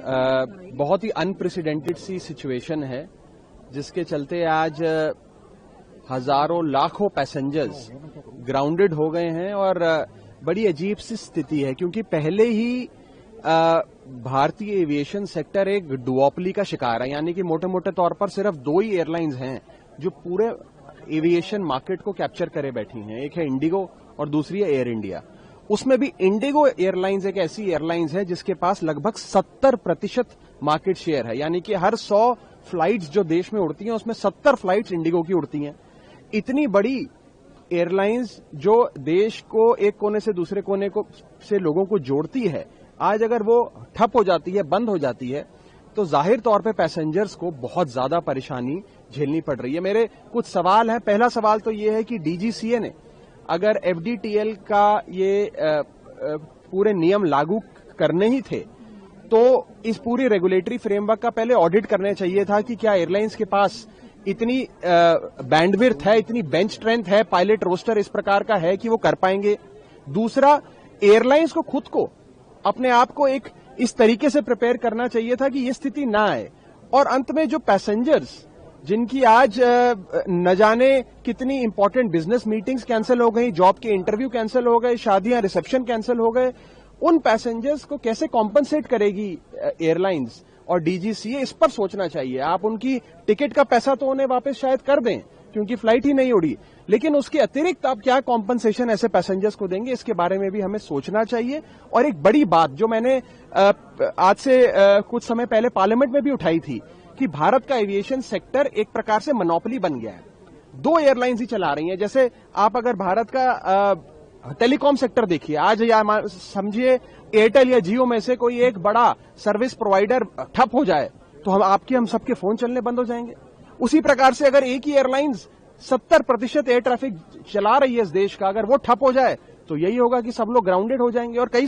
बहुत ही अनप्रेसिडेंटेड सी सिचुएशन है जिसके चलते आज हजारों लाखों पैसेंजर्स ग्राउंडेड हो गए हैं और बड़ी अजीब सी स्थिति है क्योंकि पहले ही भारतीय एविएशन सेक्टर एक डुओपली का शिकार है, यानी कि मोटे मोटे तौर पर सिर्फ दो ही एयरलाइंस हैं जो पूरे एविएशन मार्केट को कैप्चर करे बैठी हैं। एक है इंडिगो और दूसरी है एयर इंडिया। उसमें भी इंडिगो एयरलाइंस एक ऐसी एयरलाइंस है जिसके पास लगभग 70% मार्केट शेयर है, यानी कि हर 100 फ्लाइट्स जो देश में उड़ती हैं उसमें 70 फ्लाइट्स इंडिगो की उड़ती हैं। इतनी बड़ी एयरलाइंस जो देश को एक कोने से दूसरे कोने से लोगों को जोड़ती है, आज अगर वो ठप हो जाती है, बंद हो जाती है, तो जाहिर तौर पे पैसेंजर्स को बहुत ज्यादा परेशानी झेलनी पड़ रही है। मेरे कुछ सवाल हैं। पहला सवाल तो ये है कि डीजीसीए ने अगर एफडीटीएल का ये पूरे नियम लागू करने ही थे तो इस पूरी रेगुलेटरी फ्रेमवर्क का पहले ऑडिट करना चाहिए था कि क्या एयरलाइंस के पास इतनी बैंडविड्थ है, इतनी बेंच स्ट्रेंथ है, पायलट रोस्टर इस प्रकार का है कि वो कर पाएंगे। दूसरा, एयरलाइंस को खुद को अपने आप को एक इस तरीके से प्रिपेयर करना चाहिए था कि ये स्थिति ना आए। और अंत में जो पैसेंजर्स जिनकी आज न जाने कितनी इंपॉर्टेंट बिजनेस मीटिंग्स कैंसिल हो गई, जॉब के इंटरव्यू कैंसिल हो गए, शादियां रिसेप्शन कैंसिल हो गए, उन पैसेंजर्स को कैसे कॉम्पनसेट करेगी एयरलाइंस और डीजीसीए, इस पर सोचना चाहिए। आप उनकी टिकट का पैसा तो उन्हें वापस शायद कर दें क्योंकि फ्लाइट ही नहीं उड़ी, लेकिन उसके अतिरिक्त आप क्या कॉम्पनसेशन ऐसे पैसेंजर्स को देंगे, इसके बारे में भी हमें सोचना चाहिए। और एक बड़ी बात जो मैंने आज से कुछ समय पहले पार्लियामेंट में भी उठाई थी कि भारत का एविएशन सेक्टर एक प्रकार से मोनोपोली बन गया है। दो एयरलाइंस ही चला रही हैं। जैसे आप अगर भारत का टेलीकॉम सेक्टर देखिए, आज या समझिए एयरटेल या जियो में से कोई एक बड़ा सर्विस प्रोवाइडर ठप हो जाए तो हम सबके फोन चलने बंद हो जाएंगे। उसी प्रकार से अगर एक ही एयरलाइंस 70% एयर ट्रैफिक चला रही है इस देश का, अगर वो ठप हो जाए तो यही होगा कि सब लोग ग्राउंडेड हो जाएंगे। और कई